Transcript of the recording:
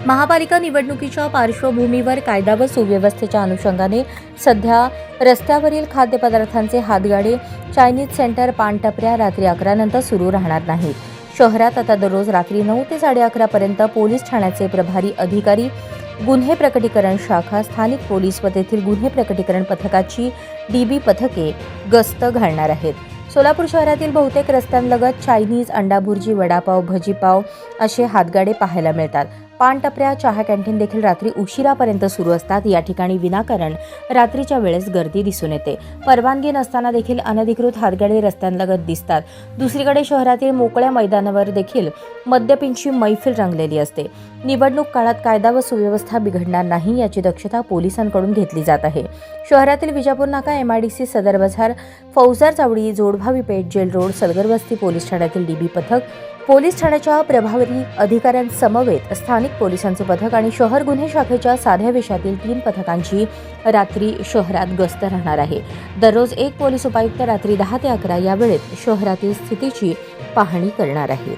महापालिका निवडणुकीच्या पार्श्वभूमीवर कायदा व सुव्यवस्थेच्या अनुषंगाने सध्या रस्त्यावरील खाद्यपदार्थांचे हातगाडे, चायनीज सेंटर, पानटपऱ्या रात्री 11 नंतर सुरू राहणार नाहीत. शहरात आता दररोज रात्री 9 ते 11:30 पर्यंत पोलीस ठाण्याचे प्रभारी अधिकारी, गुन्हे प्रकटीकरण शाखा, स्थानिक पोलीस व तेथील गुन्हे प्रकटीकरण पथकाची DB पथके गस्त घालणार आहेत. सोलापूर शहरातील बहुतेक रस्त्यांलगत चायनीज, अंडा भुर्जी, वडापाव, भजीपाव असे हातगाडे पाहायला मिळतात. पानटपऱ्या, चहा कॅन्टीन देखील रात्री उशिरापर्यंत सुरू असतात. या ठिकाणी विनाकारण रात्रीच्या वेळेस गर्दी दिसून येते. परवानगी नसताना देखील अनधिकृत हातगाडे रस्त्यांलगत दिसतात. दुसरीकडे शहरातील मोकळ्या मैदानावर देखील मद्यपींची मैफिल रंगलेली असते. निवडणूक काळात कायदा व सुव्यवस्था बिघडणार नाही याची दक्षता पोलिसांकडून घेतली जात आहे. शहरातील विजापूर नाका, MIDC, सदर बाजार, फौजदार चावडी, जोडभावी पेठ, जेल रोड, सलगरवस्ती पोलीस ठाण्यातील DB पथक, पोलीस ठाण्याच्या प्रभारी अधिकाऱ्यांसमवेत स्थानिक पोलिसांचे पथक आणि शहर गुन्हे शाखेच्या साध्या वेशातील 3 पथकांची रात्री शहरात गस्त राहणार आहे. दररोज एक पोलीस उपायुक्त रात्री 10 ते 11 या वेळेत शहरातील स्थितीची पाहणी करणार आहेत.